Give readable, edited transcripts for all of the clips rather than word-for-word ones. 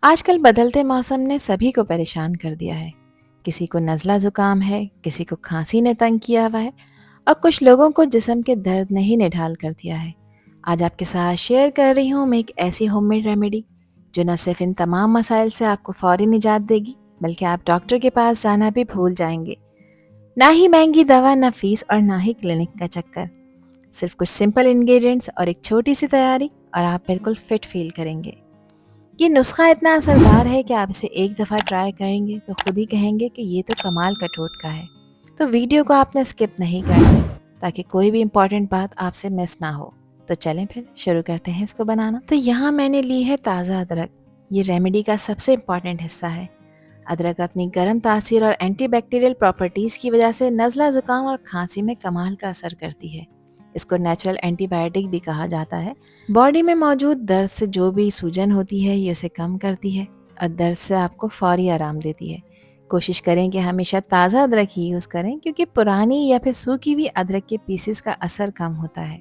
आजकल बदलते मौसम ने सभी को परेशान कर दिया है। किसी को नज़ला ज़ुकाम है, किसी को खांसी ने तंग किया हुआ है और कुछ लोगों को जिस्म के दर्द ने ही निढाल कर दिया है। आज आपके साथ शेयर कर रही हूँ मैं एक ऐसी होममेड रेमेडी जो न सिर्फ इन तमाम मसाइल से आपको फ़ौरी निजात देगी, बल्कि आप डॉक्टर के पास जाना भी भूल जाएंगे। ना ही महंगी दवा, ना फीस और ना ही क्लिनिक का चक्कर। सिर्फ कुछ सिंपल इंग्रेडिएंट्स और एक छोटी सी तैयारी और आप बिल्कुल फिट फील करेंगे। ये नुस्खा इतना असरदार है कि आप इसे एक दफ़ा ट्राई करेंगे तो खुद ही कहेंगे कि ये तो कमाल का टोटका है। तो वीडियो को आपने स्किप नहीं करना ताकि कोई भी इम्पॉर्टेंट बात आपसे मिस ना हो। तो चलें फिर शुरू करते हैं इसको बनाना। तो यहाँ मैंने ली है ताज़ा अदरक। ये रेमेडी का सबसे इम्पॉर्टेंट हिस्सा है। अदरक अपनी गर्म तासीर और एंटीबैक्टीरियल प्रॉपर्टीज़ की वजह से नज़ला ज़ुकाम और खांसी में कमाल का असर करती है। इसको नेचुरल एंटीबायोटिक भी कहा जाता है। बॉडी में मौजूद दर्द से जो भी सूजन होती है ये उसे कम करती है और दर्द से आपको फौरी आराम देती है। कोशिश करें कि हमेशा ताज़ा अदरक ही यूज़ करें, क्योंकि पुरानी या फिर सूखी हुई अदरक के पीसेस का असर कम होता है।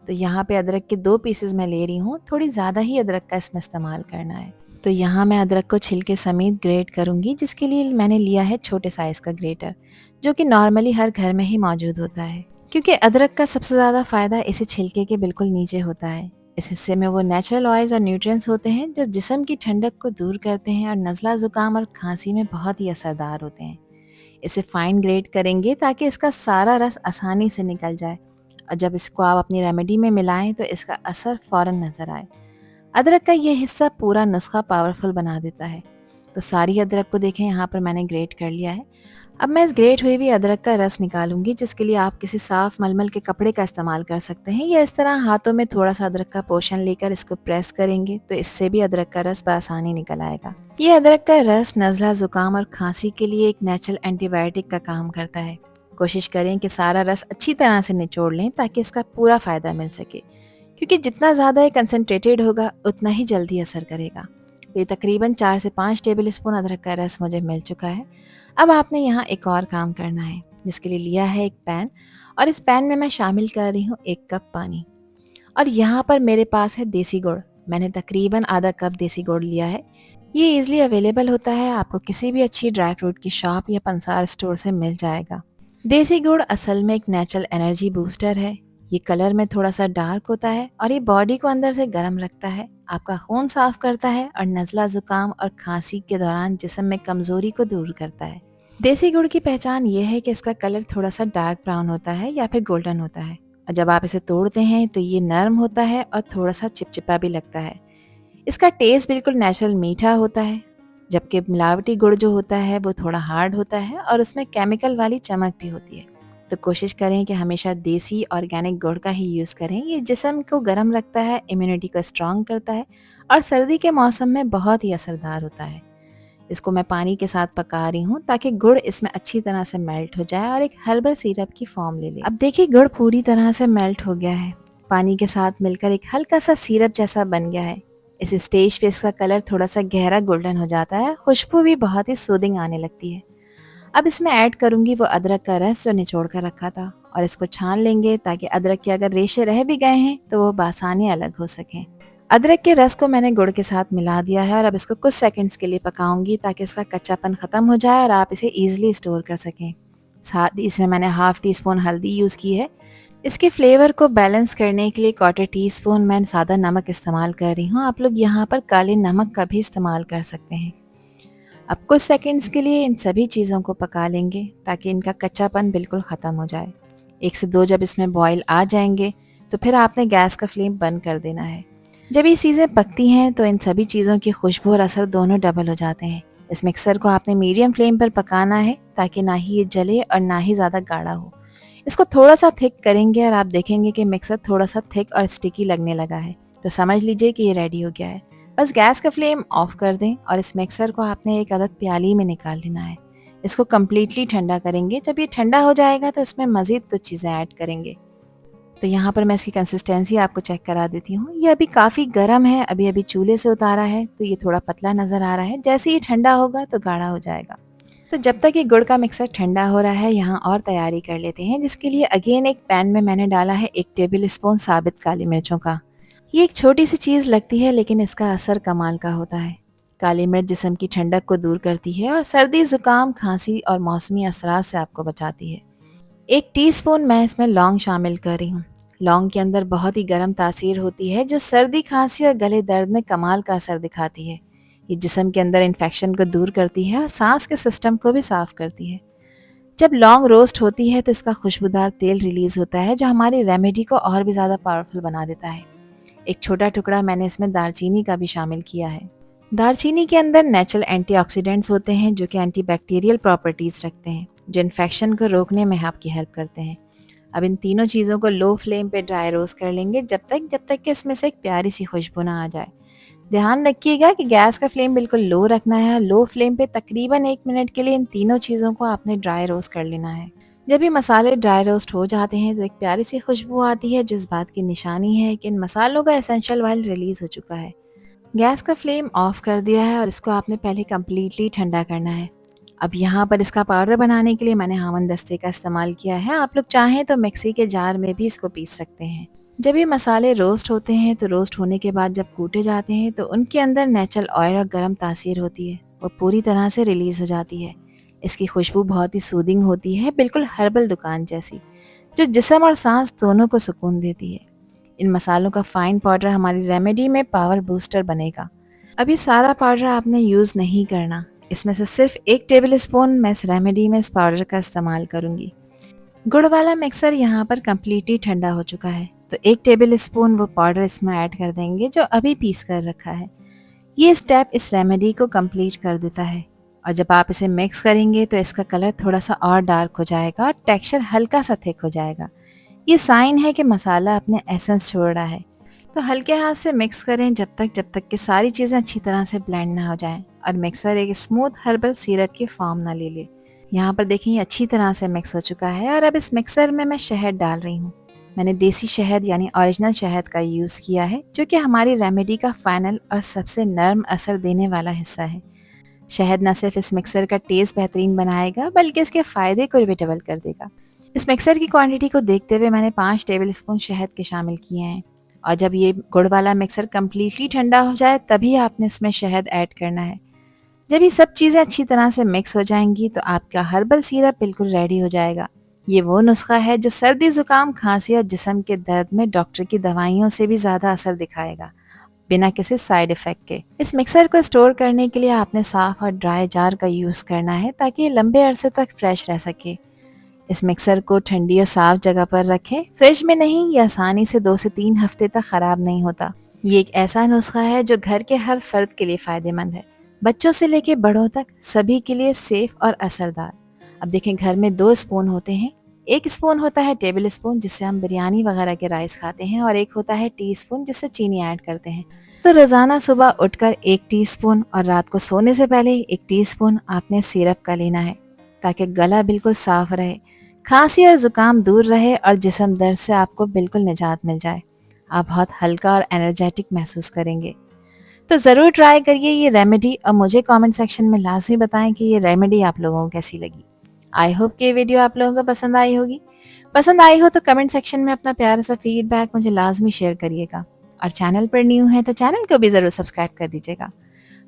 तो यहाँ पे अदरक के 2 पीसेस मैं ले रही हूँ। थोड़ी ज़्यादा ही अदरक का इसमें इस्तेमाल करना है। तो यहाँ मैं अदरक को छिलके समेत ग्रेट करूँगी, जिसके लिए मैंने लिया है छोटे साइज़ का ग्रेटर, जो कि नॉर्मली हर घर में ही मौजूद होता है। क्योंकि अदरक का सबसे ज़्यादा फ़ायदा इसे छिलके के बिल्कुल नीचे होता है। इस हिस्से में वो नेचुरल ऑयल्स और न्यूट्रिएंट्स होते हैं जो जिस्म की ठंडक को दूर करते हैं और नज़ला ज़ुकाम और खांसी में बहुत ही असरदार होते हैं। इसे फाइन ग्रेट करेंगे ताकि इसका सारा रस आसानी से निकल जाए और जब इसको आप अपनी रेमेडी में मिलाएं तो इसका असर फ़ौरन नज़र आए। अदरक का ये हिस्सा पूरा नुस्खा पावरफुल बना देता है। तो सारी अदरक को देखें, यहाँ पर मैंने ग्रेट कर लिया है। अब मैं इस ग्रेट हुई हुई अदरक का रस निकालूंगी, जिसके लिए आप किसी साफ मलमल के कपड़े का इस्तेमाल कर सकते हैं, या इस तरह हाथों में थोड़ा सा अदरक का पोर्शन लेकर इसको प्रेस करेंगे तो इससे भी अदरक का रस बआसानी निकल आएगा। ये अदरक का रस नज़ला ज़ुकाम और खांसी के लिए एक नेचुरल एंटीबायोटिक का काम करता है। कोशिश करें कि सारा रस अच्छी तरह से निचोड़ लें ताकि इसका पूरा फ़ायदा मिल सके, क्योंकि जितना ज़्यादा ये कंसनट्रेटेड होगा उतना ही जल्दी असर करेगा। तो ये तकरीबन 4 से 5 टेबल स्पून अदरक का रस मुझे मिल चुका है। अब आपने यहाँ एक और काम करना है, जिसके लिए लिया है एक पैन, और इस पैन में मैं शामिल कर रही हूँ 1 कप पानी। और यहाँ पर मेरे पास है देसी गुड़। मैंने तकरीबन आधा कप देसी गुड़ लिया है। ये ईजिली अवेलेबल होता है, आपको किसी भी अच्छी ड्राई फ्रूट की शॉप या पंसार स्टोर से मिल जाएगा। देसी गुड़ असल में एक नेचुरल एनर्जी बूस्टर है। ये कलर में थोड़ा सा डार्क होता है और ये बॉडी को अंदर से गर्म रखता है, आपका खून साफ करता है और नज़ला ज़ुकाम और खांसी के दौरान जिस्म में कमज़ोरी को दूर करता है। देसी गुड़ की पहचान ये है कि इसका कलर थोड़ा सा डार्क ब्राउन होता है या फिर गोल्डन होता है, और जब आप इसे तोड़ते हैं तो ये नरम होता है और थोड़ा सा चिपचिपा भी लगता है। इसका टेस्ट बिल्कुल नेचुरल मीठा होता है, जबकि मिलावटी गुड़ जो होता है वो थोड़ा हार्ड होता है और उसमें केमिकल वाली चमक भी होती है। तो कोशिश करें कि हमेशा देसी ऑर्गेनिक गुड़ का ही यूज़ करें। ये जिस्म को गर्म रखता है, इम्यूनिटी को स्ट्रॉन्ग करता है और सर्दी के मौसम में बहुत ही असरदार होता है। इसको मैं पानी के साथ पका रही हूँ ताकि गुड़ इसमें अच्छी तरह से मेल्ट हो जाए और एक हर्बल सिरप की फॉर्म ले ले। अब देखिए, गुड़ पूरी तरह से मेल्ट हो गया है, पानी के साथ मिलकर एक हल्का सा सिरप जैसा बन गया है। इस स्टेज पे इसका कलर थोड़ा सा गहरा गोल्डन हो जाता है, खुशबू भी बहुत ही सूदिंग आने लगती है। अब इसमें ऐड करूंगी वो अदरक का रस जो निचोड़ कर रखा था, और इसको छान लेंगे ताकि अदरक के अगर रेशे रह भी गए हैं तो वो बासानी अलग हो सकें। अदरक के रस को मैंने गुड़ के साथ मिला दिया है और अब इसको कुछ सेकंड्स के लिए पकाऊंगी ताकि इसका कच्चापन ख़त्म हो जाए और आप इसे ईजिली स्टोर कर सकें। साथ ही इसमें मैंने हाफ़ टी स्पून हल्दी यूज़ की है। इसके फ्लेवर को बैलेंस करने के लिए 1/4 टीस्पून मैं सादा नमक इस्तेमाल कर रही हूँ। आप लोग यहाँ पर काले नमक का भी इस्तेमाल कर सकते हैं। अब कुछ सेकंड्स के लिए इन सभी चीज़ों को पका लेंगे ताकि इनका कच्चापन बिल्कुल ख़त्म हो जाए। 1 से 2 जब इसमें बॉयल आ जाएंगे तो फिर आपने गैस का फ्लेम बंद कर देना है। जब ये चीज़ें पकती हैं तो इन सभी चीज़ों की खुशबू और असर दोनों डबल हो जाते हैं। इस मिक्सर को आपने मीडियम फ्लेम पर पकाना है ताकि ना ही ये जले और ना ही ज़्यादा गाढ़ा हो। इसको थोड़ा सा थिक करेंगे और आप देखेंगे कि मिक्सर थोड़ा सा थिक और स्टिकी लगने लगा है, तो समझ लीजिए कि ये रेडी हो गया है। बस गैस का फ्लेम ऑफ कर दें और इस मिक्सर को आपने एक अदद प्याली में निकाल लेना है। इसको कम्प्लीटली ठंडा करेंगे। जब ये ठंडा हो जाएगा तो इसमें मज़ीद कुछ चीज़ें ऐड करेंगे। तो यहाँ पर मैं इसकी कंसिस्टेंसी आपको चेक करा देती हूँ। ये अभी काफ़ी गर्म है, अभी अभी चूल्हे से उतारा है, तो ये थोड़ा पतला नज़र आ रहा है। जैसे ही ठंडा होगा तो गाढ़ा हो जाएगा। तो जब तक ये गुड़ का मिक्सर ठंडा हो रहा है, यहाँ और तैयारी कर लेते हैं, जिसके लिए अगेन एक पैन में मैंने डाला है 1 टेबल स्पून साबित काली मिर्चों का। ये एक छोटी सी चीज़ लगती है लेकिन इसका असर कमाल का होता है। काली मिर्च जिस्म की ठंडक को दूर करती है और सर्दी, जुकाम, खांसी और मौसमी असरात से आपको बचाती है। 1 टीस्पून मैं इसमें लौंग शामिल कर रही हूँ। लौंग के अंदर बहुत ही गर्म तासीर होती है जो सर्दी, खांसी और गले दर्द में कमाल का असर दिखाती है। ये जिस्म के अंदर इन्फेक्शन को दूर करती है और सांस के सिस्टम को भी साफ करती है। जब लौंग रोस्ट होती है तो इसका खुशबूदार तेल रिलीज होता है जो हमारी रेमेडी को और भी ज़्यादा पावरफुल बना देता है। एक छोटा टुकड़ा मैंने इसमें दालचीनी का भी शामिल किया है। दालचीनी के अंदर नेचुरल एंटीऑक्सीडेंट्स होते हैं जो कि एंटीबैक्टीरियल प्रॉपर्टीज़ रखते हैं, जो इन्फेक्शन को रोकने में आपकी हेल्प करते हैं। अब इन तीनों चीज़ों को लो फ्लेम पे ड्राई रोस्ट कर लेंगे जब तक कि इसमें से एक प्यारी सी खुशबू ना आ जाए। ध्यान रखिएगा कि गैस का फ्लेम बिल्कुल लो रखना है। लो फ्लेम पे तकरीबन 1 मिनट के लिए इन तीनों चीज़ों को आपने ड्राई रोस्ट कर लेना है। जब ये मसाले ड्राई रोस्ट हो जाते हैं तो एक प्यारी सी खुशबू आती है जो इस बात की निशानी है कि इन मसालों का एसेंशियल ऑयल रिलीज़ हो चुका है। गैस का फ्लेम ऑफ कर दिया है और इसको आपने पहले कम्प्लीटली ठंडा करना है। अब यहाँ पर इसका पाउडर बनाने के लिए मैंने हामन दस्ते का इस्तेमाल किया है। आप लोग चाहें तो मिक्सी के जार में भी इसको पीस सकते हैं। जब ये मसाले रोस्ट होते हैं तो रोस्ट होने के बाद जब कूटे जाते हैं तो उनके अंदर नेचुरल ऑयल और गर्म तासीर होती है, वो पूरी तरह से रिलीज़ हो जाती है। इसकी खुशबू बहुत ही सूदिंग होती है, बिल्कुल हर्बल दुकान जैसी, जो जिस्म और सांस दोनों को सुकून देती है। इन मसालों का फाइन पाउडर हमारी रेमेडी में पावर बूस्टर बनेगा। अब ये सारा पाउडर आपने यूज़ नहीं करना, इसमें से सिर्फ 1 टेबल स्पून मैं इस रेमेडी में इस पाउडर का इस्तेमाल करूँगी। गुड़ वाला मिक्सर यहाँ पर कम्प्लीटली ठंडा हो चुका है तो 1 टेबल स्पून वो पाउडर इसमें ऐड कर देंगे जो अभी पीस कर रखा है। ये स्टेप इस रेमेडी को कंप्लीट कर देता है और जब आप इसे मिक्स करेंगे तो इसका कलर थोड़ा सा और डार्क हो जाएगा और टेक्सचर हल्का सा थिक हो जाएगा। ये साइन है कि मसाला अपने एसेंस छोड़ रहा है। तो हल्के हाथ से मिक्स करें जब तक कि सारी चीज़ें अच्छी तरह से ब्लेंड ना हो जाएं और मिक्सर एक स्मूथ हर्बल सिरप की फॉर्म ना ले ले। यहाँ पर देखें ये अच्छी तरह से मिक्स हो चुका है और अब इस मिक्सर में मैं शहद डाल रही हूँ। मैंने देसी शहद यानी ओरिजिनल शहद का यूज़ किया है जो कि हमारी रेमेडी का फाइनल और सबसे नर्म असर देने वाला हिस्सा है। शहद न सिर्फ इस मिक्सर का टेस्ट बेहतरीन बनाएगा बल्कि इसके फ़ायदे को भी डबल कर देगा। इस मिक्सर की क्वांटिटी को देखते हुए मैंने 5 टेबल स्पून शहद के शामिल किए हैं और जब ये गुड़ वाला मिक्सर कम्प्लीटली ठंडा हो जाए तभी आपने इसमें शहद ऐड करना है। जब ये सब चीज़ें अच्छी तरह से मिक्स हो जाएंगी तो आपका हर्बल सिरप बिल्कुल रेडी हो जाएगा। ये वो नुस्खा है जो सर्दी, जुकाम, खांसी और जिस्म के दर्द में डॉक्टर की दवाइयों से भी ज़्यादा असर दिखाएगा, बिना किसी साइड इफ़ेक्ट के। इस मिक्सर को स्टोर करने के लिए आपने साफ़ और ड्राई जार का यूज़ करना है ताकि ये लंबे अरसे तक फ्रेश रह सके। इस मिक्सर को ठंडी और साफ़ जगह पर रखें, फ्रिज में नहीं। ये आसानी से 2 से 3 हफ्ते तक ख़राब नहीं होता। ये एक ऐसा नुस्खा है जो घर के हर फर्द के लिए फ़ायदेमंद है, बच्चों से लेके बड़ों तक सभी के लिए सेफ और असरदार। अब देखें घर में 2 स्पून होते हैं। 1 स्पून होता है टेबल स्पून जिससे हम बिरयानी वगैरह के राइस खाते हैं और एक होता है टीस्पून जिससे चीनी ऐड करते हैं। तो रोज़ाना सुबह उठकर 1 टीस्पून और रात को सोने से पहले 1 टीस्पून आपने सिरप का लेना है ताकि गला बिल्कुल साफ रहे, खांसी और ज़ुकाम दूर रहे और जिस्म दर्द से आपको बिल्कुल निजात मिल जाए। आप बहुत हल्का और एनर्जेटिक महसूस करेंगे। तो ज़रूर ट्राई करिए ये रेमेडी और मुझे कमेंट सेक्शन में लाजमी बताएं कि ये रेमेडी आप लोगों को कैसी लगी। आई होप कि ये वीडियो आप लोगों को पसंद आई होगी। पसंद आई हो तो कमेंट सेक्शन में अपना प्यारा सा फीडबैक मुझे लाजमी शेयर करिएगा और चैनल पर न्यू है तो चैनल को भी ज़रूर सब्सक्राइब कर दीजिएगा।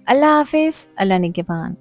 अल्लाह हाफिज़, अल्लाह निगहबान।